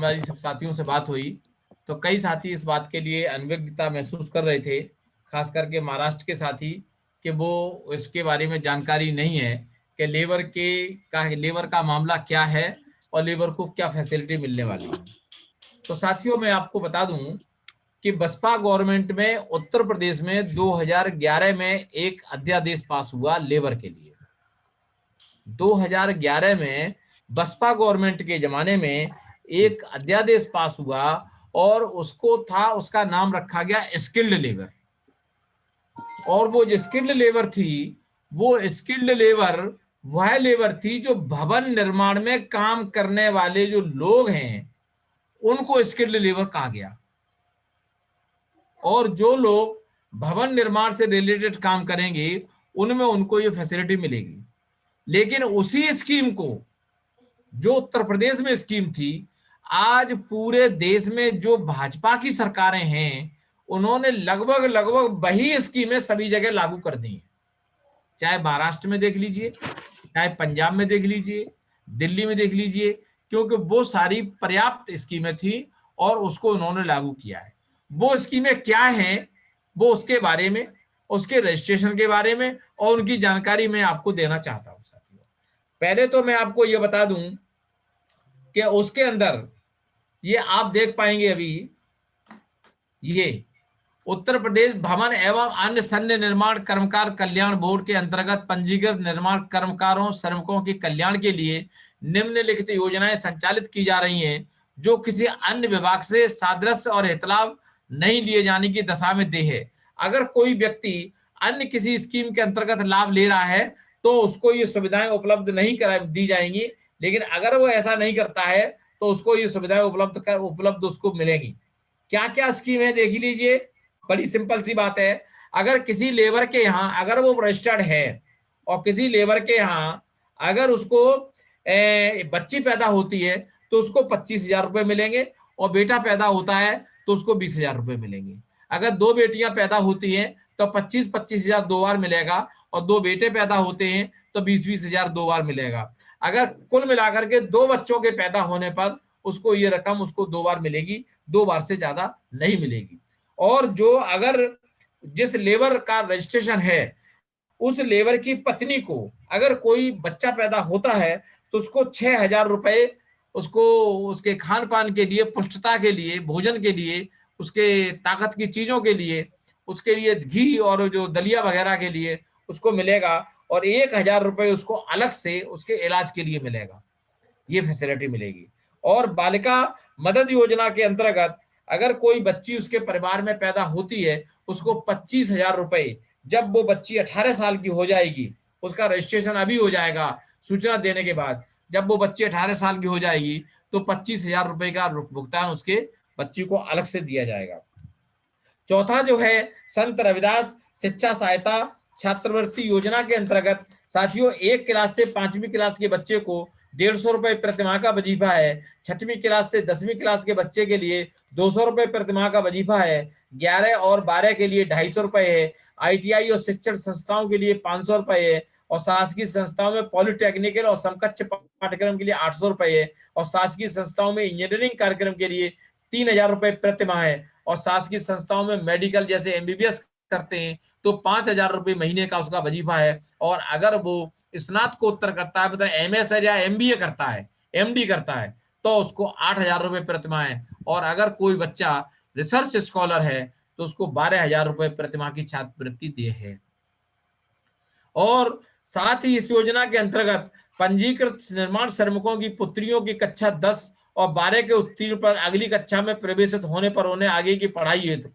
हमारी सब साथियों से बात हुई तो कई साथी इस बात के लिए अनभिज्ञता महसूस कर रहे थे, खास करके महाराष्ट्र के साथी, कि वो इसके बारे में जानकारी नहीं है कि लेबर का मामला क्या है और लेबर को क्या फैसिलिटी मिलने वाली है। तो साथियों मैं आपको बता दूं कि बसपा गवर्नमेंट में उत्तर प्रदेश में 2011 में एक अध्यादेश पास हुआ लेबर के लिए। 2011 में बसपा गवर्नमेंट के जमाने में एक अध्यादेश पास हुआ और उसका नाम रखा गया स्किल्ड लेबर। और वो जो स्किल्ड लेबर थी, वो स्किल्ड लेबर वह लेबर थी जो भवन निर्माण में काम करने वाले जो लोग हैं उनको स्किल्ड लेबर कहा गया। और जो लोग भवन निर्माण से रिलेटेड काम करेंगे उनमें उनको ये फैसिलिटी मिलेगी। लेकिन उसी स्कीम को, जो उत्तर प्रदेश में स्कीम थी, आज पूरे देश में जो भाजपा की सरकारें हैं उन्होंने लगभग वही स्कीमें सभी जगह लागू कर दी हैं। चाहे महाराष्ट्र में देख लीजिए, चाहे पंजाब में देख लीजिए, दिल्ली में देख लीजिए, क्योंकि वो सारी पर्याप्त स्कीमें थी और उसको उन्होंने लागू किया है। वो स्कीमें क्या हैं, वो उसके बारे में, उसके रजिस्ट्रेशन के बारे में और उनकी जानकारी मैं आपको देना चाहता हूं साथियों। पहले तो मैं आपको ये बता दूं कि उसके अंदर ये आप देख पाएंगे अभी, ये उत्तर प्रदेश भवन एवं अन्य सन्य निर्माण कर्मकार कल्याण बोर्ड के अंतर्गत पंजीकृत निर्माण कर्मकारों श्रमिकों के कल्याण के लिए निम्नलिखित योजनाएं संचालित की जा रही हैं, जो किसी अन्य विभाग से सादृश्य और हितलाभ नहीं लिए जाने की दशा में दे है। अगर कोई व्यक्ति अन्य किसी स्कीम के अंतर्गत लाभ ले रहा है तो उसको ये सुविधाएं उपलब्ध नहीं करा दी जाएंगी, लेकिन अगर वो ऐसा नहीं करता है तो उसको ये सुविधाएं उपलब्ध उसको मिलेंगी। क्या क्या स्कीम है देख लीजिए, बड़ी सिंपल सी बात है। अगर किसी लेबर के यहाँ अगर वो रजिस्टर्ड है और किसी लेबर के यहाँ अगर उसको बच्ची पैदा होती है तो उसको 25,000 रुपए मिलेंगे और बेटा पैदा होता है तो उसको 20,000 रुपए मिलेंगे। अगर दो बेटियां पैदा होती हैं तो 25,000 दो बार मिलेगा और दो बेटे पैदा होते हैं तो 20,000 दो बार मिलेगा। अगर कुल मिलाकर के दो बच्चों के पैदा होने पर उसको ये रकम उसको दो बार मिलेगी, दो बार से ज्यादा नहीं मिलेगी। और जो अगर जिस लेबर का रजिस्ट्रेशन है उस लेबर की पत्नी को अगर कोई बच्चा पैदा होता है तो उसको 6,000 रुपए उसको उसके खान पान के लिए, पुष्टता के लिए, भोजन के लिए, उसके ताकत की चीजों के लिए, उसके लिए घी और जो दलिया वगैरह के लिए उसको मिलेगा और 1,000 रुपए उसको अलग से उसके इलाज के लिए मिलेगा। ये फैसिलिटी मिलेगी। और बालिका मदद योजना के अंतर्गत अगर कोई बच्ची उसके परिवार में पैदा होती है उसको 25,000 रुपए, जब वो बच्ची 18 साल की हो जाएगी, उसका रजिस्ट्रेशन अभी हो जाएगा सूचना देने के बाद, जब वो बच्ची 18 साल की हो जाएगी तो 25,000 रुपए का भुगतान उसके बच्ची को अलग से दिया जाएगा। चौथा जो है संत रविदास शिक्षा सहायता छात्रवृत्ति योजना के अंतर्गत साथियों 1 क्लास से 5वीं क्लास के बच्चे को 150 रुपए प्रतिमाह का वजीफा है। 6वीं क्लास से 10वीं क्लास के बच्चे के लिए 200 रुपए प्रतिमाह का वजीफा है। 11 और 12 के लिए 250 रुपए है। ITI और शिक्षण संस्थाओं के लिए 500 रुपए है और शासकीय संस्थाओं में पॉलिटेक्निकल और समकक्ष पाठ्यक्रम के लिए 800 रुपए है और शासकीय संस्थाओं में इंजीनियरिंग कार्यक्रम के लिए 3,000 रुपए प्रतिमाह है और शासकीय संस्थाओं में मेडिकल जैसे MBBS करते हैं तो 5,000 रुपए महीने का उसका वजीफा है। और अगर वो स्नातकोत्तर करता है, मतलब MS या MBA करता है, MD करता है, तो उसको 8,000 रुपए प्रतिमाह है। और अगर कोई बच्चा रिसर्च स्कॉलर है तो उसको 12,000 रुपए प्रतिमाह की छात्रवृत्ति दी है। और साथ ही इस योजना के अंतर्गत पंजीकृत निर्माण श्रमिकों की पुत्रियों की कक्षा 10 और 12 के उत्तीर्ण पर अगली कक्षा में प्रवेशित होने पर उन्हें आगे की पढ़ाई हेतु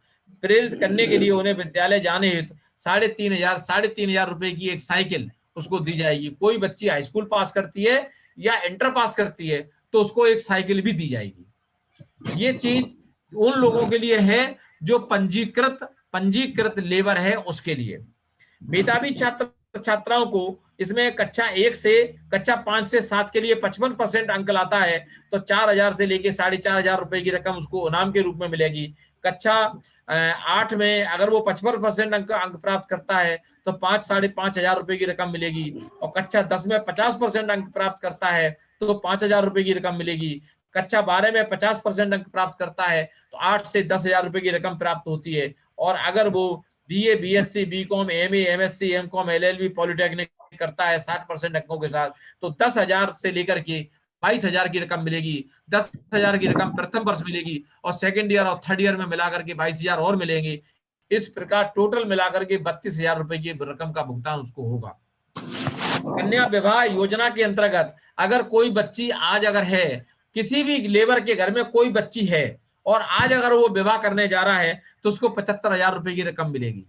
प्रेरित करने के लिए उन्हें विद्यालय जाने हेतु 3,500 रुपए की एक साइकिल उसको दी जाएगी। कोई बच्ची हाई स्कूल पास करती है या इंटर पास करती है तो उसको एक साइकिल भी दी जाएगी। ये चीज उन लोगों के लिए है जो पंजीकृत लेबर है उसके लिए। मेधावी छात्र छात्राओं को इसमें कक्षा 1 से कक्षा 5 से 7 के लिए 55% अंक लाता है तो 4,000 से लेके 4,500 रुपए की रकम उसको इनाम के रूप में मिलेगी। कक्षा 8 में अगर वो 55% अंक प्राप्त करता है तो 5,500 रुपए की रकम मिलेगी और कक्षा 10 में 50% अंक प्राप्त करता है तो 5,000 रुपए की रकम मिलेगी। कक्षा 12 में 50% अंक प्राप्त करता है तो 8 से 10,000 रुपए की रकम प्राप्त होती है। और अगर वो BA, BSc, BCom, MA, MSc, MCom, LLB, polytechnic करता है 60% अंकों के साथ, तो 10,000 से लेकर के 22,000 की रकम मिलेगी। 10,000 की रकम प्रथम वर्ष मिलेगी और सेकेंड ईयर और थर्ड ईयर में मिलाकर के 22,000 और मिलेंगे। इस प्रकार टोटल मिलाकर के 32,000 रुपए की रकम का भुगतान उसको होगा। कन्या विवाह योजना के अंतर्गत अगर कोई बच्ची आज अगर है, किसी भी लेबर के घर में कोई बच्ची है और आज अगर वो विवाह करने जा रहा है तो उसको 75,000 रुपए की रकम मिलेगी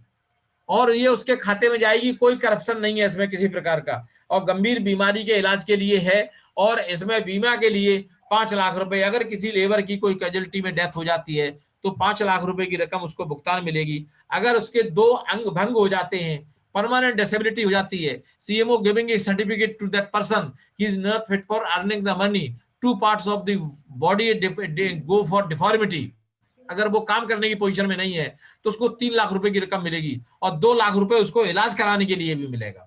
और ये उसके खाते में जाएगी। कोई करप्शन नहीं है इसमें किसी प्रकार का। और गंभीर बीमारी के इलाज के लिए है और इसमें बीमा के लिए 5 लाख रुपए, अगर किसी लेबर की कोई कैजुअलिटी में डेथ हो जाती है तो 5 लाख रुपए की रकम उसको भुगतान मिलेगी। अगर उसके 2 अंग भंग हो जाते हैं, परमानेंट डिसेबिलिटी हो जाती है, CMO giving a certificate to that person he is not fit for earning the money, 2 parts of the body go for deformity, अगर वो काम करने की पोजीशन में नहीं है तो उसको 3 लाख रुपए की रकम मिलेगी और 2 लाख रुपए उसको इलाज कराने के लिए भी मिलेगा।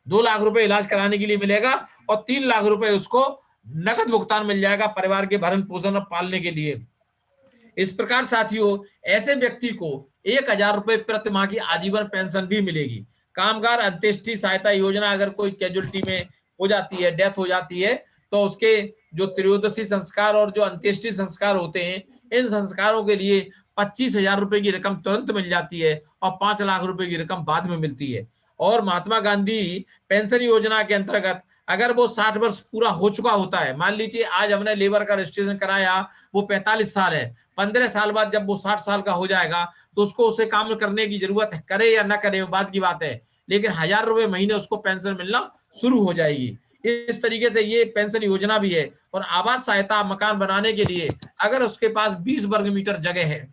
2 लाख रुपए इलाज कराने के लिए मिलेगा और 3 लाख रुपए उसको नकद भुगतान मिल जाएगा परिवार के भरण पोषण और पालने के लिए। इस प्रकार साथियों, ऐसे व्यक्ति को 1,000 रुपए प्रति माह की आजीवन पेंशन भी मिलेगी। कामगार अंत्येष्टि सहायता योजना, अगर कोई कैजुअलिटी में हो जाती है, डेथ हो जाती है, तो उसके जो त्रयोदशी संस्कार और जो अंत्येष्टि संस्कार होते हैं, इन संस्कारों के लिए 25,000 रुपए की रकम तुरंत मिल जाती है और 5 लाख रुपए की रकम बाद में मिलती है। और महात्मा गांधी पेंशन योजना के अंतर्गत अगर वो 60 वर्ष पूरा हो चुका होता है, मान लीजिए आज हमने लेबर का रजिस्ट्रेशन कराया, वो 45 साल है, 15 साल बाद जब वो 60 साल का हो जाएगा तो उसको उसे काम करने की जरूरत है, करे या ना करे बात की बात है, लेकिन 1,000 रुपए महीने उसको पेंशन मिलना शुरू हो जाएगी। इस तरीके से ये पेंशन योजना भी है। और आवास सहायता मकान बनाने के लिए अगर उसके पास 20 वर्ग मीटर जगह है,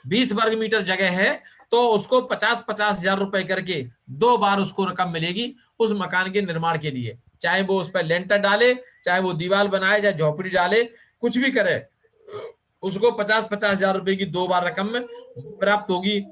20 वर्ग मीटर जगह है, तो उसको 50-50 हजार रुपए करके 2 बार उसको रकम मिलेगी उस मकान के निर्माण के लिए। चाहे वो उस पर लेंटर डाले, चाहे वो दीवार बनाए, चाहे झोपड़ी डाले, कुछ भी करे, उसको 50-50 हजार रुपए की 2 बार रकम में प्राप्त होगी।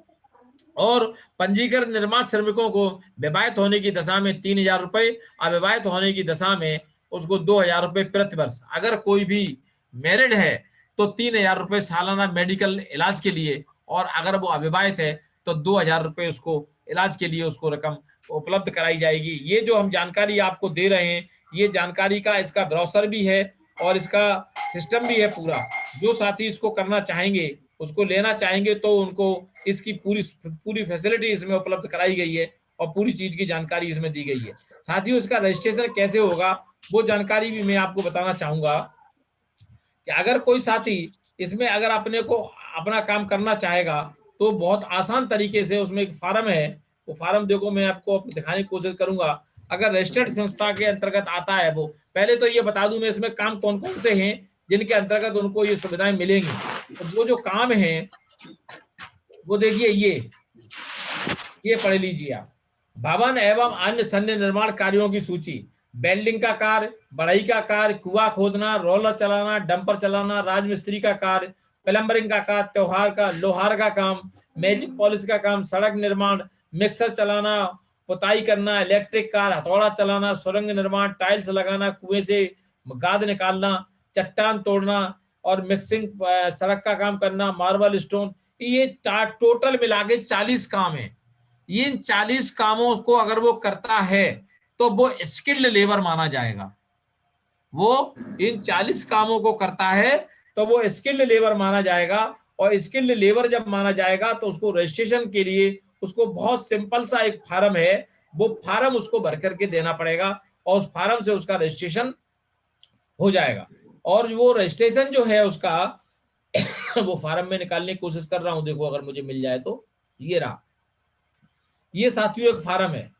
और पंजीकृत निर्माण श्रमिकों को विवाहित होने की दशा में 3,000 रुपए, अविवाहित होने की दशा में उसको 2,000 रुपए प्रति वर्ष। अगर कोई भी मैरिड है तो 3,000 रुपए सालाना मेडिकल इलाज के लिए, और अगर वो अविवाहित है तो 2,000 रुपए उसको इलाज के लिए उसको रकम उपलब्ध कराई जाएगी। ये जो हम जानकारी आपको दे रहे हैं, ये जानकारी का इसका ब्राउसर भी है और इसका सिस्टम भी है पूरा। जो साथी इसको करना चाहेंगे, उसको लेना चाहेंगे, तो उनको इसकी पूरी फैसिलिटी इसमें उपलब्ध कराई गई है और पूरी चीज की जानकारी इसमें दी गई है। साथियों, इसका रजिस्ट्रेशन कैसे होगा वो जानकारी भी मैं आपको बताना चाहूंगा कि अगर कोई साथी इसमें अगर अपने को अपना काम करना चाहेगा तो बहुत आसान तरीके से उसमें एक फार्म है, वो फार्म देखो मैं आपको दिखाने की कोशिश करूंगा। अगर रजिस्टर्ड संस्था के अंतर्गत आता है, वो पहले तो ये बता दूं मैं इसमें काम कौन कौन से हैं जिनके अंतर्गत उनको ये सुविधाएं मिलेंगी। तो वो जो काम है वो देखिए, ये पढ़ लीजिए आप। भवन एवं अन्य सन्य निर्माण कार्यों की सूची, बेल्डिंग का कार्य, बढ़ई का कार्य, कुआं खोदना, रोलर चलाना, डंपर चलाना, राजमिस्त्री का कार्य, प्लम्बरिंग का कार्य, त्योहार का लोहार का काम, मैजिक पॉलिश का काम, सड़क निर्माण, मिक्सर चलाना, पुताई करना, इलेक्ट्रिक कार, हथौड़ा चलाना, सुरंग निर्माण, टाइल्स लगाना, कुएं से गाद निकालना, चट्टान तोड़ना और मिक्सिंग, सड़क का काम करना, मार्बल स्टोन, ये टोटल मिला के 40 काम है। इन 40 कामों को अगर वो करता है तो वो स्किल्ड लेबर माना जाएगा। वो इन 40 कामों को करता है तो वो स्किल्ड लेबर माना जाएगा। और स्किल्ड लेबर जब माना जाएगा तो उसको रजिस्ट्रेशन के लिए उसको बहुत सिंपल सा एक फार्म है, वो फार्म उसको भर करके देना पड़ेगा और उस फार्म से उसका रजिस्ट्रेशन हो जाएगा। और वो रजिस्ट्रेशन जो है उसका वो फार्म में निकालने की कोशिश कर रहा हूं, देखो अगर मुझे मिल जाए तो। ये रहा, ये साथियों एक फार्म है,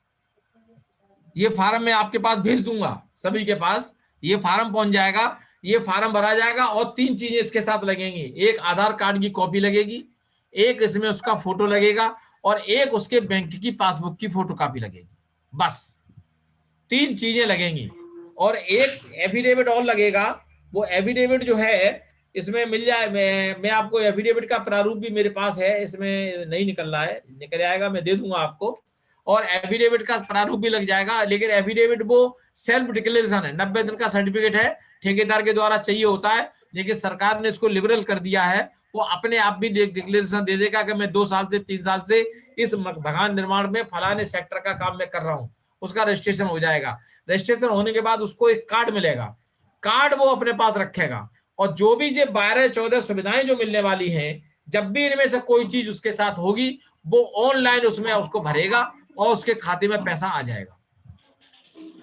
ये फार्म मैं आपके पास भेज दूंगा, सभी के पास ये फार्म पहुंच जाएगा। ये फार्म भरा जाएगा और 3 चीजें इसके साथ लगेंगी। एक आधार कार्ड की कॉपी लगेगी, एक इसमें उसका फोटो लगेगा और एक उसके बैंक की पासबुक की फोटोकॉपी लगेगी। बस 3 चीजें लगेंगी। और एक एफिडेविट और लगेगा। वो एफिडेविट जो है इसमें मिल जाए, मैं आपको एफिडेविट का प्रारूप भी मेरे पास है, इसमें नहीं निकल रहा है, निकल आएगा, मैं दे दूंगा आपको। और एफिडेविट का प्रारूप भी लग जाएगा, लेकिन एफिडेविट वो सेल्फ डिक्लेरेशन है, 90 दिन का सर्टिफिकेट है, ठेकेदार के द्वारा चाहिए होता है, लेकिन सरकार ने इसको लिबरल कर दिया है। वो अपने आप भी डिक्लेरेशन दे देगा कि मैं 2 साल से 3 साल से इस मकान निर्माण में फलाने सेक्टर का काम मैं कर रहा हूं, उसका रजिस्ट्रेशन हो जाएगा। रजिस्ट्रेशन होने के बाद उसको एक कार्ड मिलेगा, कार्ड वो अपने पास रखेगा, और जो भी ये 12-14 सुविधाएं जो मिलने वाली हैं, जब भी इनमें से कोई चीज उसके साथ होगी, वो ऑनलाइन उसमें उसको भरेगा और उसके खाते में पैसा आ जाएगा।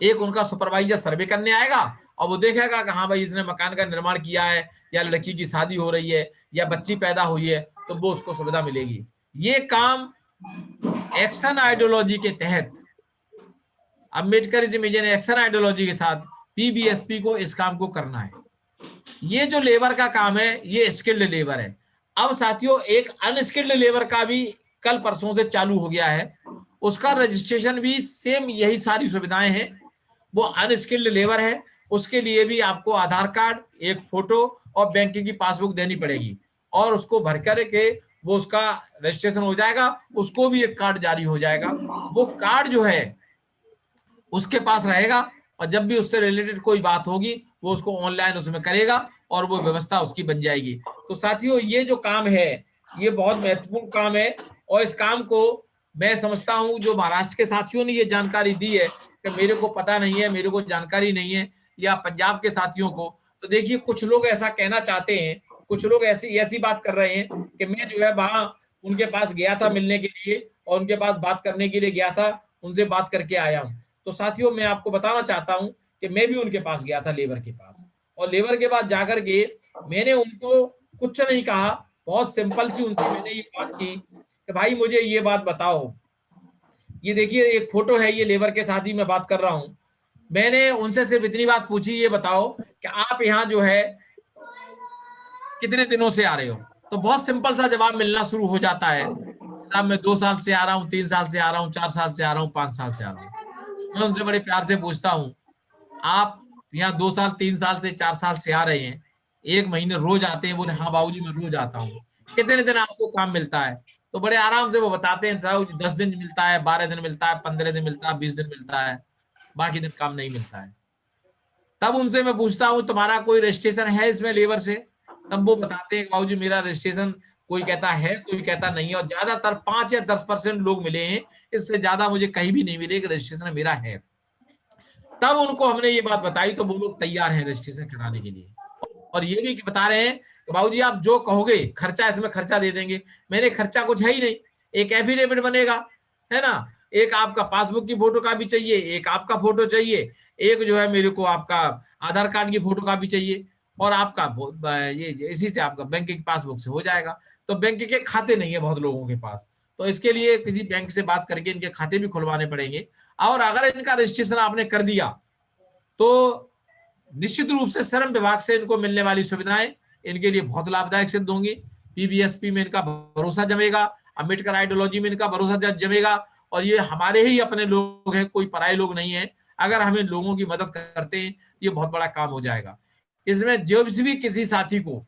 एक उनका सुपरवाइजर सर्वे करने आएगा और वो देखेगा कि हाँ भाई इसने मकान का निर्माण किया है, या लड़की की शादी हो रही है, या बच्ची पैदा हुई है, तो वो उसको सुविधा मिलेगी। ये काम एक्शन आइडियोलॉजी के तहत, अम्बेडकरिज्म एक्शन आइडियोलॉजी के साथ पीबीएसपी को इस काम को करना है। ये जो लेबर का काम है ये स्किल्ड लेबर है। अब साथियों एक अनस्किल्ड लेबर का भी कल परसों से चालू हो गया है, उसका रजिस्ट्रेशन भी सेम यही सारी सुविधाएं हैं। वो अनस्किल्ड लेबर है, उसके लिए भी आपको आधार कार्ड, एक फोटो और बैंक की पासबुक देनी पड़ेगी, और उसको भर करके वो उसका रजिस्ट्रेशन हो जाएगा, उसको भी एक कार्ड जारी हो जाएगा। वो कार्ड जो है उसके पास रहेगा, और जब भी उससे रिलेटेड कोई बात होगी वो उसको ऑनलाइन उसमें करेगा और वो व्यवस्था उसकी बन जाएगी। तो साथियों ये जो काम है ये बहुत महत्वपूर्ण काम है, और इस काम को मैं समझता हूं जो महाराष्ट्र के साथियों ने ये जानकारी दी है कि मेरे को पता नहीं है, मेरे को जानकारी नहीं है, या पंजाब के साथियों को, तो देखिए कुछ लोग ऐसा कहना चाहते हैं, कुछ लोग ऐसी ऐसी बात कर रहे हैं कि मैं जो है वहां उनके पास गया था मिलने के लिए, और उनके पास बात करने के लिए गया था, उनसे बात करके आया हूं। तो साथियों मैं आपको बताना चाहता हूं कि मैं भी उनके पास गया था, लेबर के पास, और लेबर के पास जाकर के मैंने उनको कुछ नहीं कहा, बहुत सिंपल सी उनसे मैंने ये बात की कि भाई मुझे ये बात बताओ, ये देखिए एक फोटो है, ये लेबर के साथ ही मैं बात कर रहा हूं। मैंने उनसे सिर्फ इतनी बात पूछी, ये बताओ कि आप यहाँ जो है कितने दिनों से आ रहे हो। तो बहुत सिंपल सा जवाब मिलना शुरू हो जाता है, साहब मैं 2 साल से आ रहा हूँ, 3 साल से आ रहा हूँ, 4 साल से आ रहा हूँ, 5 साल से आ रहा हूँ। मैं उनसे बड़े प्यार से पूछता हूँ, आप यहाँ 2 साल 3 साल से 4 साल से आ रहे हैं, 1 महीने रोज आते हैं? बोले हाँ बाबूजी मैं रोज आता हूँ। कितने दिन आपको काम मिलता है? तो बड़े आराम से वो बताते हैं, साहब 10 दिन मिलता है, 12 दिन मिलता है, 15 दिन मिलता है, 20 दिन मिलता है, बाकी दिन काम नहीं मिलता है। तब उनसे मैं पूछता हूँ तुम्हारा कोई रजिस्ट्रेशन है इसमें लेबर से? तब वो बताते हैं बाबूजी मेरा रजिस्ट्रेशन, कोई कहता है कोई कहता नहीं है, और ज्यादातर 5 या 10% लोग मिले हैं, इससे ज्यादा मुझे कहीं भी नहीं मिले कि रजिस्ट्रेशन मेरा है। तब उनको हमने ये बात बताई तो वो लोग तैयार हैं रजिस्ट्रेशन कराने के लिए, और ये भी बता रहे हैं कि बाबूजी आप जो कहोगे खर्चा इसमें खर्चा दे देंगे। मैंने खर्चा कुछ है ही नहीं, एक एफिडेविट बनेगा, है ना, एक आपका पासबुक की फोटो का भी चाहिए, एक आपका फोटो चाहिए, एक जो है मेरे को आपका आधार कार्ड की फोटो का भी चाहिए, और आपका ये इसी से आपका बैंक की पासबुक से हो जाएगा। तो बैंक के खाते नहीं है बहुत लोगों के पास, तो इसके लिए किसी बैंक से बात करके इनके खाते भी खुलवाने पड़ेंगे। और अगर इनका रजिस्ट्रेशन आपने कर दिया तो निश्चित रूप से श्रम विभाग से इनको मिलने वाली सुविधाएं इनके लिए बहुत लाभदायक सिद्ध होंगी। पीबीएसपी में इनका भरोसा जमेगा, अम्बेडकर आइडियोलॉजी में इनका भरोसा जमेगा, और ये हमारे ही अपने लोग हैं, कोई पराये लोग नहीं है। अगर हम इन लोगों की मदद करते हैं ये बहुत बड़ा काम हो जाएगा। इसमें जो भी किसी साथी को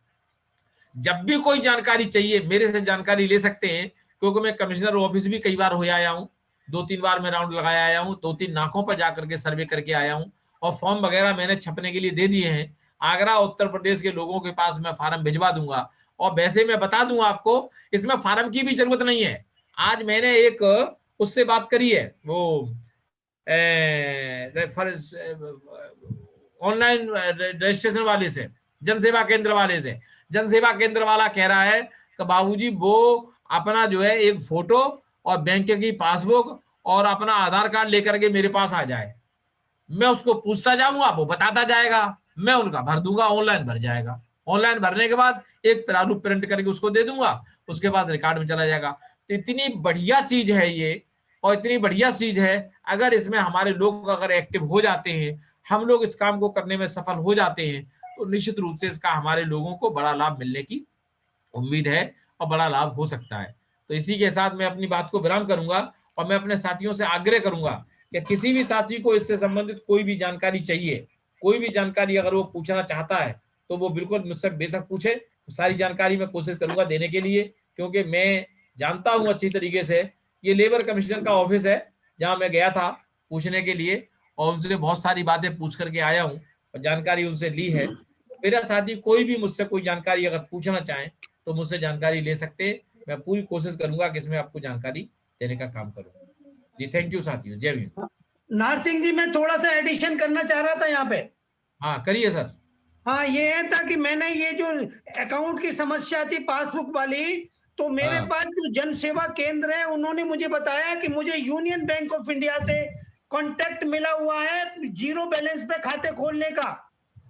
जब भी कोई जानकारी चाहिए मेरे से जानकारी ले सकते हैं, क्योंकि मैं कमिश्नर ऑफिस भी कई बार हो आया हूँ, 2-3 बार मैं राउंड लगाया आया हूँ, 2-3 नाकों पर जाकर के सर्वे करके आया हूँ, और फॉर्म वगैरह मैंने छपने के लिए दे दिए हैं। आगरा उत्तर प्रदेश के लोगों के पास मैं फार्म भिजवा दूंगा। और वैसे मैं बता दूंगा आपको, इसमें फार्म की भी जरूरत नहीं है। आज मैंने एक उससे बात करी है, वो ऑनलाइन रजिस्ट्रेशन वाले से, जनसेवा केंद्र वाले से। जनसेवा केंद्र वाला कह रहा है कि बाबूजी वो अपना जो है एक फोटो और बैंक की पासबुक और अपना आधार कार्ड लेकर के मेरे पास आ जाए, मैं उसको पूछता जाऊंगा, वो बताता जाएगा, मैं उनका भर दूंगा, ऑनलाइन भर जाएगा। ऑनलाइन भरने के बाद एक प्रारूप प्रिंट करके उसको दे दूंगा, उसके बाद रिकॉर्ड में चला जाएगा। तो इतनी बढ़िया चीज है ये, और इतनी बढ़िया चीज है, अगर इसमें हमारे लोग अगर एक्टिव हो जाते हैं, हम लोग इस काम को करने में सफल हो जाते हैं, तो निश्चित रूप से इसका हमारे लोगों को बड़ा लाभ मिलने की उम्मीद है, और बड़ा लाभ हो सकता है। तो इसी के साथ मैं अपनी बात को विराम करूंगा, और मैं अपने साथियों से आग्रह करूंगा कि किसी भी साथी को इससे संबंधित कोई भी जानकारी चाहिए, कोई भी जानकारी अगर वो पूछना चाहता है तो वो बिल्कुल मुझसे बेशक पूछे। सारी जानकारी मैं कोशिश करूंगा देने के लिए, क्योंकि मैं जानता हूं अच्छी तरीके से ये लेबर कमिश्नर का ऑफिस है जहां मैं गया था पूछने के लिए, और उनसे बहुत सारी बातें पूछ करके आया हूँ और जानकारी उनसे ली है। मेरा साथी कोई भी मुझसे कोई जानकारी अगर पूछना चाहे तो मुझसे जानकारी ले सकते हैं। मैं पूरी कोशिश करूंगा कि इसमें आपको जानकारी देने का काम करूँ। जी थैंक यू साथियों, जय भीम। नार सिंह जी, मैं थोड़ा सा एडिशन करना चाह रहा था यहाँ पे। हाँ करिए सर। हाँ, ये है था कि मैंने ये जो अकाउंट की समस्या थी पासबुक वाली, तो मेरे हाँ। पास जो जन सेवा केंद्र है उन्होंने मुझे बताया कि मुझे यूनियन बैंक ऑफ इंडिया से कांटेक्ट मिला हुआ है जीरो बैलेंस पे खाते खोलने का।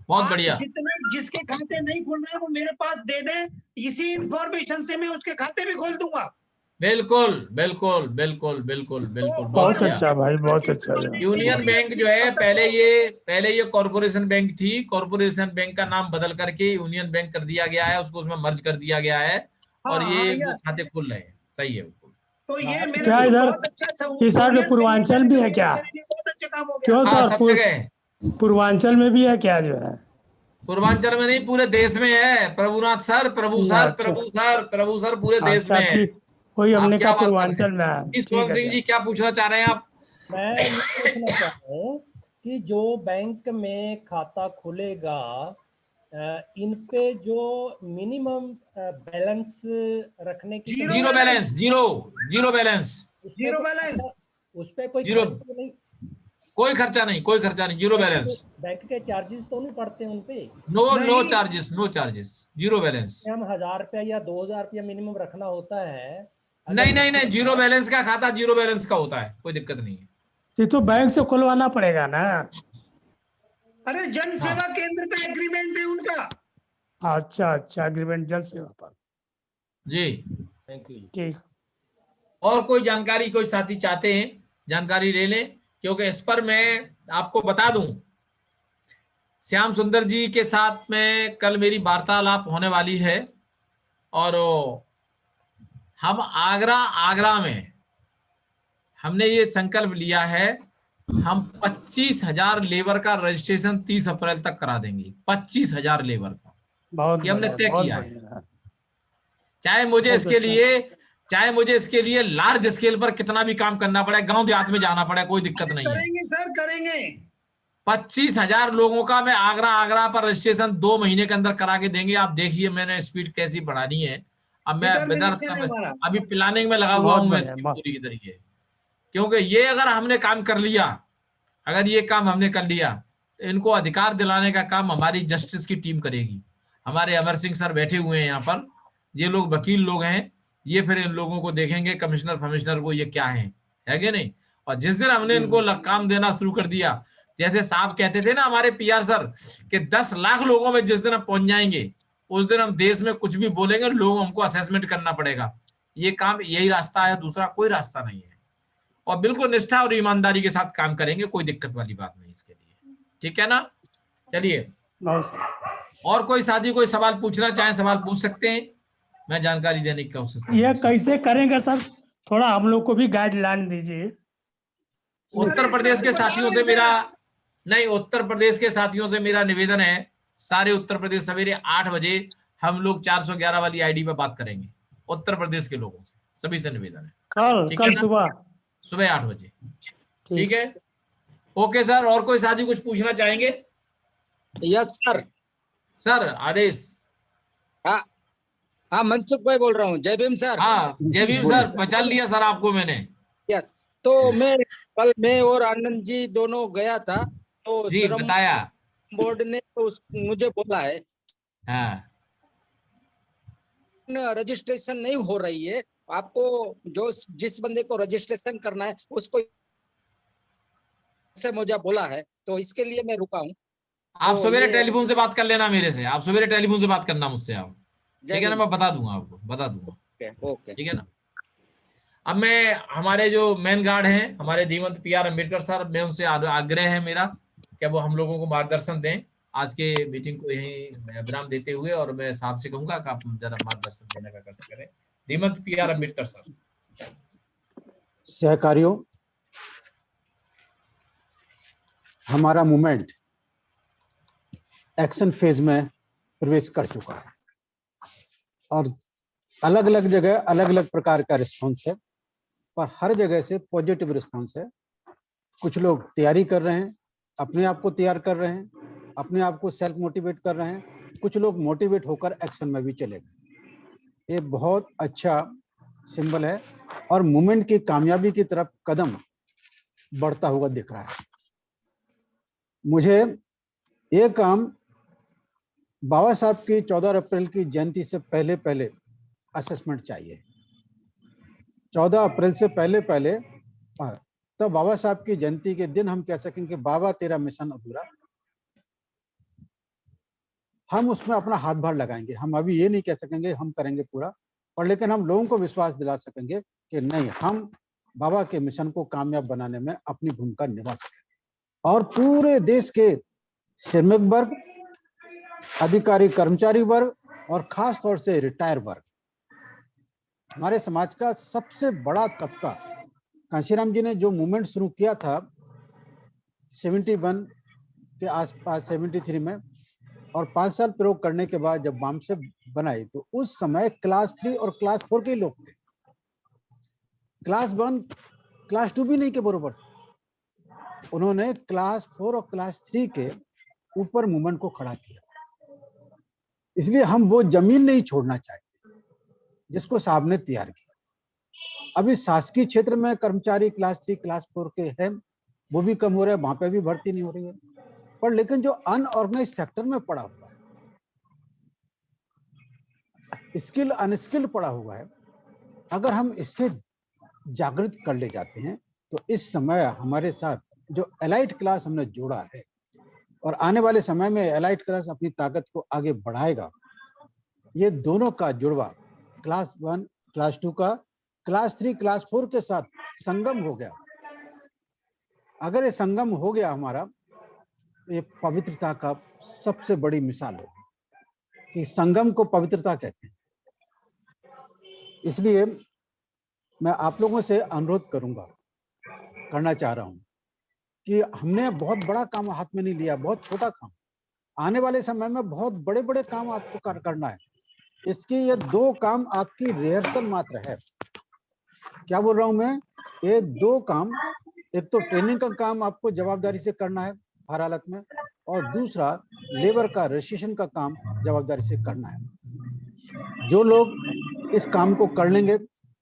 बहुत आप बढ़िया। जितने जिसके खाते नहीं खुल रहे वो मेरे पास दे दें, इसी इंफॉर्मेशन से मैं उसके खाते भी खोल दूंगा। बिल्कुल बिल्कुल बिल्कुल बिल्कुल बिल्कुल, बहुत बहुत बढ़िया। अच्छा भाई, बहुत अच्छा। यूनियन बैंक जो है पहले ये कॉरपोरेशन बैंक थी, कॉरपोरेशन बैंक का नाम बदल करके यूनियन बैंक कर दिया गया है, उसको उसमें मर्ज कर दिया गया है और ये वो खाते खुल रहे हैं। सही है बिल्कुल। तो ये मेरे क्या लिए इधर बहुत अच्छा इस साइड में पूर्वांचल भी है क्या? मेरे लिए बहुत अच्छा काम हो गया। क्यों हाँ सर, सब जगह है। पूर्वांचल में भी है क्या जो है? पूर्वांचल में नहीं, पूरे देश में है प्रभुनाथ सर, प्रभु सर, अच्छा प्रभु सर, प्रभु सर, पूरे देश अच्छा, में है। ठीक। वही आप हमने क्या कहा बात कर रहे पूर्वांचल में है। हैं? ठीक सोहन है सिंह क्या? जी क्या पूछना चाह रहे हैं आप? मैं ये पूछना चाह रहा हूँ कि जो बैंक में खाता खुलेगा, इन पे जो मिनिमम बैलेंस रखने की zero balance, zero balance, zero balance, उस पे कोई जीरो, खर्च तो नहीं? कोई खर्चा नहीं, कोई खर्चा नहीं, जीरो बैलेंस। बैंक के चार्जेस तो नहीं पड़ते उन पे? No charges, no charges, zero balance. हम 1000 रुपया या 2000 रुपया मिनिमम रखना होता है। नहीं नहीं नहीं, जीरो बैलेंस का खाता जीरो बैलेंस का होता है, कोई दिक्कत नहीं है। ये तो बैंक से खुलवाना पड़ेगा ना? अरे जन सेवा केंद्र पे एग्रीमेंट है उनका। अच्छा अच्छा, एग्रीमेंट जन सेवा पर। जी थैंक यू। ठीक। और कोई जानकारी कोई साथी चाहते हैं जानकारी ले लें, क्योंकि इस पर मैं आपको बता दूं, श्याम सुंदर जी के साथ में कल मेरी वार्तालाप होने वाली है और हम आगरा में हमने ये संकल्प लिया है, हम 25,000 लेबर का रजिस्ट्रेशन 30 अप्रैल तक करा देंगे। 25,000 लेबर का बहुत ये हमने बढ़िया, तय बहुत किया है। बढ़िया। चाहे मुझे बहुत इसके अच्छा। लिए चाहे मुझे इसके लिए लार्ज स्केल पर कितना भी काम करना पड़े, गांव देहात में जाना पड़े, कोई दिक्कत नहीं है। करेंगे सर, करेंगे। 25,000 लोगों का मैं आगरा पर रजिस्ट्रेशन 2 महीने के अंदर करा के देंगे। आप देखिए मैंने स्पीड कैसी बढ़ानी है। अब मैं डिटर्मिनेशन है हमारा। अभी प्लानिंग में लगा हुआ बहुत हूं मैं बढ़िया, इसकी बहुत। पूरी की तरीके, क्योंकि ये अगर हमने काम कर लिया, अगर ये काम हमने कर लिया तो इनको अधिकार दिलाने का काम हमारी जस्टिस की टीम करेगी। हमारे अमर सिंह सर बैठे हुए हैं यहाँ पर, ये लोग वकील लोग हैं, ये फिर इन लोगों को देखेंगे, कमिश्नर फमिश्नर को, ये क्या है कि नहीं। और जिस दिन हमने इनको काम देना शुरू कर दिया, जैसे साहब कहते थे ना हमारे पीआर सर कि 10 लाख लोगों में जिस दिन हम पहुंच जाएंगे, उस दिन हम देश में कुछ भी बोलेंगे, लोग हमको असेसमेंट करना पड़ेगा। ये काम यही रास्ता है, दूसरा कोई रास्ता नहीं है। और बिल्कुल निष्ठा और ईमानदारी के साथ काम करेंगे, कोई दिक्कत वाली बात नहीं इसके लिए, ठीक है ना। चलिए, और कोई साथी कोई सवाल पूछना चाहे सवाल पूछ सकते हैं, मैं जानकारी देने की कोशिश करूंगा। यह कैसे करेंगे सर, थोड़ा हम लोग को भी गाइडलाइन दीजिए। उत्तर प्रदेश के साथियों से मेरा उत्तर प्रदेश के साथियों से मेरा निवेदन है, सारे उत्तर प्रदेश सवेरे 8 बजे हम लोग 411 वाली आईडी पे बात करेंगे, उत्तर प्रदेश के लोगों से, सभी से निवेदन है। कल सुबह 8 बजे, ठीक है। ओके सर, और कोई साथी कुछ पूछना चाहेंगे? Yes sir. सर आदेश। हाँ मनसुख भाई बोल रहा हूँ। जय भीम सर। हाँ जय भीम सर, पहचान लिया सर आपको मैंने। यस, तो मैं और आनंद जी दोनों गया था, तो जी बताया बोर्ड ने तो मुझे बोला है हाँ रजिस्ट्रेशन नहीं हो रही है, आपको जो जिस बंदे को रजिस्ट्रेशन करना है उसको से मुझे बोला है, तो इसके लिए मैं रुका हूँ। आप तो सवेरे टेलीफोन से बात कर लेना मेरे से, आप सवेरे टेलीफोन से बात करना मुझसे आप, ठीक है ना, मैं बता दूंगा आपको, बता दूंगा। ओके ठीक है ना। अब मैं हमारे जो मेन गार्ड हैं हमारे धीमंत पीआर अम्बेडकर सर, मैं उनसे आग्रह है मेरा कि वो हम लोगों को मार्गदर्शन दें। आज के मीटिंग को यही विराम देते हुए, और मैं साहब से कहूंगा कि आप जरा मार्गदर्शन देने का कष्ट करें। Dhimant PR Ambedkar sir. सहकारियों, हमारा मूवमेंट एक्शन फेज में प्रवेश कर चुका है और अलग अलग जगह अलग अलग प्रकार का रिस्पांस है, पर हर जगह से पॉजिटिव रिस्पांस है। कुछ लोग तैयारी कर रहे हैं, अपने आप को तैयार कर रहे हैं, अपने आप को सेल्फ मोटिवेट कर रहे हैं, कुछ लोग मोटिवेट होकर एक्शन में भी चले गए। ये बहुत अच्छा सिंबल है और मूवमेंट की कामयाबी की तरफ कदम बढ़ता हुआ दिख रहा है। मुझे ये काम बाबा साहब की 14 अप्रैल की जयंती से पहले पहले असेसमेंट चाहिए। 14 अप्रैल से पहले पहले तब बाबा साहब की जयंती के दिन हम कह सकेंगे बाबा तेरा मिशन अधूरा, हम उसमें अपना हाथ भार लगाएंगे। हम अभी ये नहीं कह सकेंगे हम करेंगे पूरा, और लेकिन हम लोगों को विश्वास दिला सकेंगे कि नहीं, हम बाबा के मिशन को कामयाब बनाने में अपनी भूमिका निभा सकेंगे। और पूरे देश के श्रमिक वर्ग, अधिकारी कर्मचारी वर्ग और खास तौर से रिटायर वर्ग, हमारे समाज का सबसे बड़ा तबका, कांशीराम जी ने जो मूवमेंट शुरू किया था 71 के आसपास 73 में, और 5 साल प्रयोग करने के बाद जब वामसे बनाई तो उस समय क्लास 3 और क्लास 4 के लोग थे, क्लास 1 क्लास 2 भी नहीं के बराबर। उन्होंने क्लास 4 और क्लास 3 के ऊपर मूवमेंट को खड़ा किया। इसलिए हम वो जमीन नहीं छोड़ना चाहते जिसको साहब ने तैयार किया। अभी शासकीय क्षेत्र में कर्मचारी क्लास 3 क्लास 4 के हैं, वो भी कम हो रहे हैं, वहां पे भी भर्ती नहीं हो रही है। पर लेकिन जो अनऑर्गेनाइज सेक्टर में पड़ा हुआ है, स्किल अनस्किल पड़ा हुआ है, अगर हम इससे जागृत कर ले जाते हैं तो इस समय हमारे साथ जो एलाइट क्लास हमने जोड़ा है, और आने वाले समय में एलाइट क्लास अपनी ताकत को आगे बढ़ाएगा, ये दोनों का जुड़वा क्लास 1 क्लास 2 का क्लास 3 क्लास 4 के साथ संगम हो गया। अगर ये संगम हो गया हमारा, ये पवित्रता का सबसे बड़ी मिसाल होगी कि संगम को पवित्रता कहते हैं। इसलिए मैं आप लोगों से अनुरोध करना चाह रहा हूं कि हमने बहुत बड़ा काम हाथ में नहीं लिया, बहुत छोटा काम। आने वाले समय में बहुत बड़े बड़े काम आपको करना है। इसके ये 2 काम आपकी रिहर्सल मात्र है। क्या बोल रहा हूं मैं? ये 2 काम, एक तो ट्रेनिंग का काम आपको जवाबदारी से करना है हर हालत में, और दूसरा लेबर का रजिस्ट्रेशन का काम जवाबदारी से करना है। जो लोग इस काम को कर लेंगे,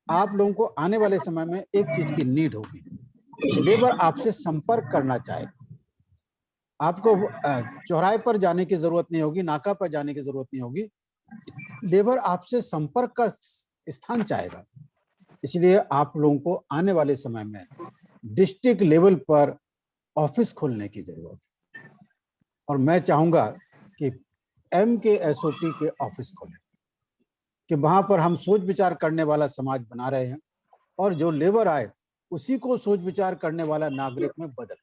आप लोगों को आने वाले समय में एक चीज की नीड होगी, लेबर आपसे संपर्क करना चाहेगा। आपको चौराहे पर जाने की जरूरत नहीं होगी, नाका पर जाने की जरूरत नहीं होगी, लेबर आपसे संपर्क का स्थान चाहेगा। इसलिए आप लोगों को आने वाले समय में डिस्ट्रिक्ट लेवल पर ऑफिस खोलने की जरूरत है, और मैं चाहूंगा कि MKSOP के ऑफिस खोलें, कि वहां पर हम सोच विचार करने वाला समाज बना रहे हैं, और जो लेबर आए उसी को सोच विचार करने वाला नागरिक में बदल।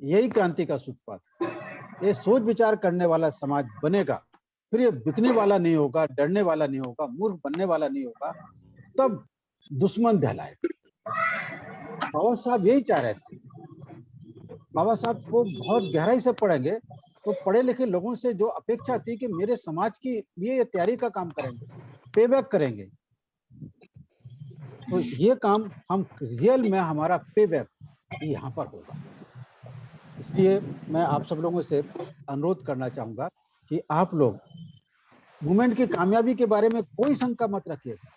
यही क्रांति का सूत्रपात है। ये सोच विचार करने वाला समाज बनेगा, फिर ये बिकने वाला नहीं होगा, डरने वाला नहीं होगा, मूर्ख बनने वाला नहीं होगा, तब दुश्मन दहलाए। बाबा साहब यही चाह रहे थे। बाबा साहब को बहुत गहराई से पढ़ेंगे तो पढ़े लिखे लोगों से जो अपेक्षा थी कि मेरे समाज के लिए ये तैयारी का काम करेंगे, पेबैक करेंगे, तो ये काम हम रियल में हमारा पेबैक यहाँ पर होगा। इसलिए मैं आप सब लोगों से अनुरोध करना चाहूंगा कि आप लोग मूवमेंट की कामयाबी के बारे में कोई शंका मत रखिएगा।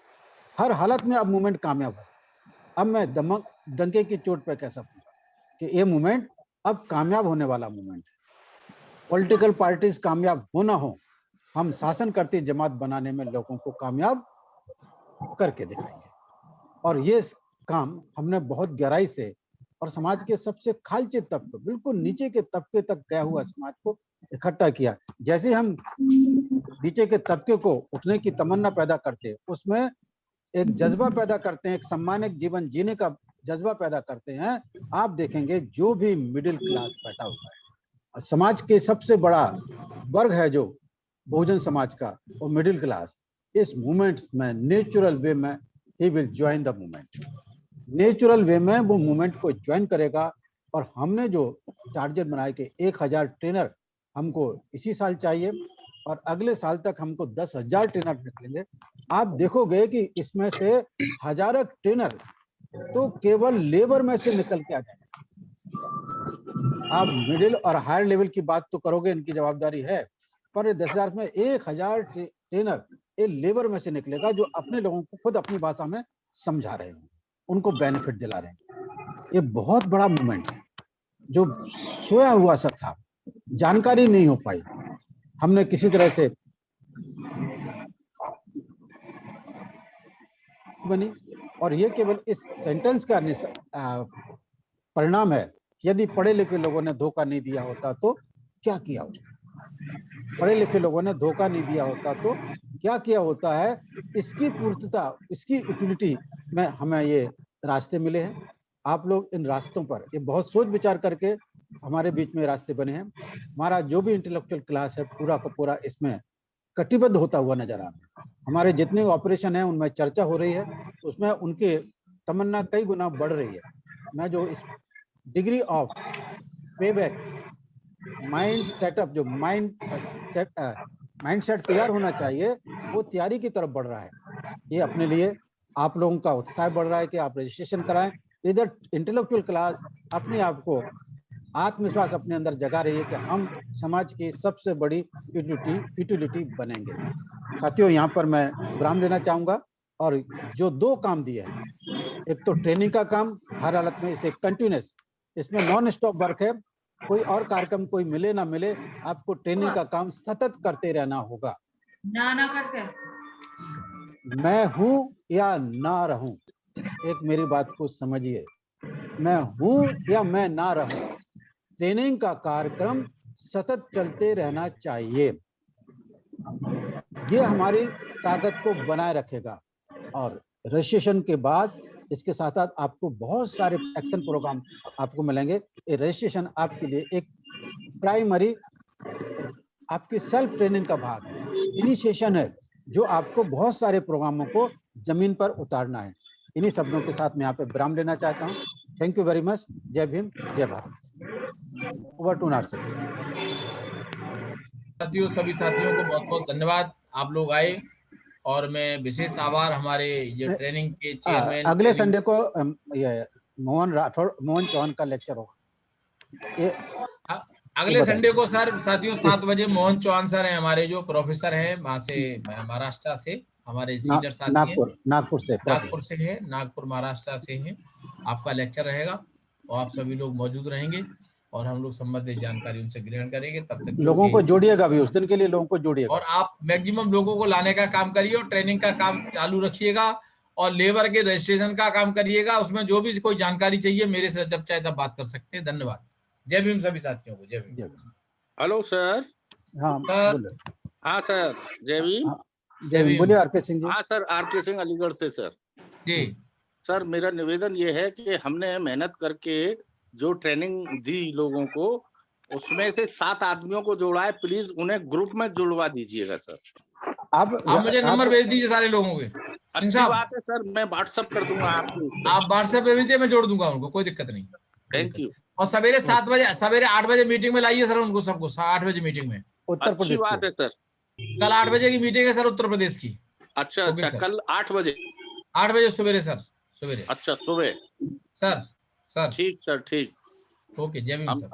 हर हालत में अब मूवमेंट कामयाब होगा। अब मैं डंके की चोट पर कह सकूंगा कि ये मूवमेंट अब कामयाब होने वाला मूवमेंट है। पॉलिटिकल पार्टीज कामयाब हो ना हो, हम शासन करती जमात बनाने में लोगों को कामयाब करके दिखाएंगे। और ये काम हमने बहुत गहराई से और समाज के सबसे खालचे तबके, बिल्कुल नीचे के तबके तक गया हुआ समाज को इकट्ठा किया। जैसे हम नीचे के तबके को उठने की तमन्ना पैदा करते हैं, उसमें एक जज्बा पैदा करते हैं, एक सम्मानित जीवन जीने का जज्बा पैदा करते हैं, आप देखेंगे जो भी मिडिल क्लास बैठा हुआ है, समाज के सबसे बड़ा वर्ग है जो बहुजन समाज का, वो मिडिल क्लास, इस मूवमेंट में नेचुरल वे में he will join the movement. Natural way में वो मूवमेंट को ज्वाइन करेगा। और हमने जो टारगेट बनाया कि 1000 ट्रेनर हमको इसी साल चाहिए, और अगले साल तक हमको 10,000 ट्रेनर निकलेंगे। आप देखोगे कि इसमें से हजारों ट्रेनर तो केवल लेबर में से निकल के आ जाएंगे। आप मिडिल और हायर लेवल की बात तो करोगे, इनकी जवाबदारी है, पर 10,000 में 1,000 ट्रेनर ये लेबर में से निकलेगा जो अपने लोगों को खुद अपनी भाषा में समझा रहे हैं, उनको बेनिफिट दिला रहे हैं। ये बहुत बड़ा मूवमेंट है जो सोया हुआ सा था, जानकारी नहीं हो पाई, हमने किसी तरह से बनी, और ये केवल इस सेंटेंस का परिणाम है कि यदि पढ़े लिखे लोगों ने धोखा नहीं दिया होता तो क्या किया होता, पढ़े लिखे लोगों ने धोखा नहीं दिया होता तो क्या किया होता है, इसकी पूर्तता, इसकी यूटिलिटी में हमें ये रास्ते मिले हैं। आप लोग इन रास्तों पर ये बहुत सोच विचार करके हमारे बीच में रास्ते बने हैं। हमारा जो भी इंटेलेक्चुअल क्लास है पूरा का पूरा इसमें कटिबद्ध होता हुआ नजर आ रहा है। हमारे जितने ऑपरेशन हैं उनमें चर्चा हो रही है, तो उसमें उनके तमन्ना कई गुना बढ़ रही है। मैं जो इस degree of payback mind setup, जो माइंड सेट तैयार होना चाहिए, वो तैयारी की तरफ बढ़ रहा है। ये अपने लिए आप लोगों का उत्साह बढ़ रहा है कि आप रजिस्ट्रेशन कराएं। इधर इंटेलेक्चुअल क्लास अपने आप को आत्मविश्वास अपने अंदर जगा रही है कि हम समाज की सबसे बड़ी यूटिलिटी बनेंगे। साथियों, यहाँ पर मैं विराम लेना चाहूंगा, और जो 2 काम दिए हैं, एक तो ट्रेनिंग का काम हर हालत में, इसे कंटिन्यूस, इसमें नॉन स्टॉप वर्क है, कोई और कार्यक्रम कोई मिले ना मिले, आपको ट्रेनिंग का काम सतत करते रहना होगा। ना करके मैं हूं या ना रहूं, एक मेरी बात को समझिए, मैं हूं या मैं ना रहूं, ट्रेनिंग का कार्यक्रम सतत चलते रहना चाहिए। ये हमारी ताकत को बनाए रखेगा, और रजिस्ट्रेशन के बाद इसके साथ साथ आपको बहुत सारे एक्शन प्रोग्राम आपको मिलेंगे। ये रजिस्ट्रेशन आपके लिए एक प्राइमरी आपकी सेल्फ ट्रेनिंग का भाग है, इनिशिएशन है, जो आपको बहुत सारे प्रोग्रामों को जमीन पर उतारना है। इन्हीं शब्दों के साथ मैं यहाँ पे विराम लेना चाहता हूँ। Thank you very much. जय भीम, जय भारत। ओवर टू नारसिंह। साथियों, सभी साथियों को बहुत बहुत धन्यवाद, आप लोग आए, और मैं विशेष आभार हमारे ये ट्रेनिंग के चेयरमैन। अगले संडे को ये मोहन चौहान का लेक्चर होगा, ये अगले संडे को सर। साथियों 7 बजे मोहन चौहान सर हैं हमारे, जो प्रोफेसर हैं वहां से, महाराष्ट्र से, हमारे सीनियर साथी हैं, नागपुर से है, नागपुर महाराष्ट्र से हैं। आपका लेक्चर रहेगा और आप सभी लोग मौजूद रहेंगे, और हम लोग संबंधित जानकारी उनसे ग्रहण करेंगे। तब तक लोगों को जोड़िएगा भी, उस दिन के लिए लोगों को जोड़िएगा, और आप मैक्सिमम लोगों को लाने का काम करिए, और ट्रेनिंग का काम चालू रखिएगा, और लेबर के रजिस्ट्रेशन का काम करिएगा। उसमें जो भी कोई जानकारी चाहिए मेरे से जब चाहे तब बात कर सकते हैं। धन्यवाद। जय भीम सभी साथियों को। जय भीम। Hello sir. हाँ बोलो। हाँ सर, जय भीम। जय भीम, बोलिए आर के सिंह जी। हाँ सर, आर के सिंह अलीगढ़ से सर। जी सर, मेरा निवेदन ये है कि हमने मेहनत करके जो ट्रेनिंग दी लोगों को, उसमें से 7 आदमियों को जोड़ा है, प्लीज उन्हें ग्रुप में जुड़वा दीजिएगा सर। आप मुझे नंबर भेज दीजिए सारे लोगों के। अच्छी बात है सर, मैं व्हाट्सएप कर दूंगा आपको। आप व्हाट्सएप पे भेजिए, मैं जोड़ दूंगा उनको, कोई दिक्कत नहीं। Thank you. और सवेरे 7 बजे, सवेरे 8 बजे मीटिंग में लाइए सर उनको, सबको 8 बजे मीटिंग में। उत्तर प्रदेश। अच्छी बात है सर। कल 8 बजे की मीटिंग है सर, उत्तर प्रदेश की। अच्छा अच्छा, कल 8 बजे। 8 बजे सवेरे सर, सवेरे। अच्छा सुबह सर। ठीक सर, ठीक। ओके, जय भीम सर।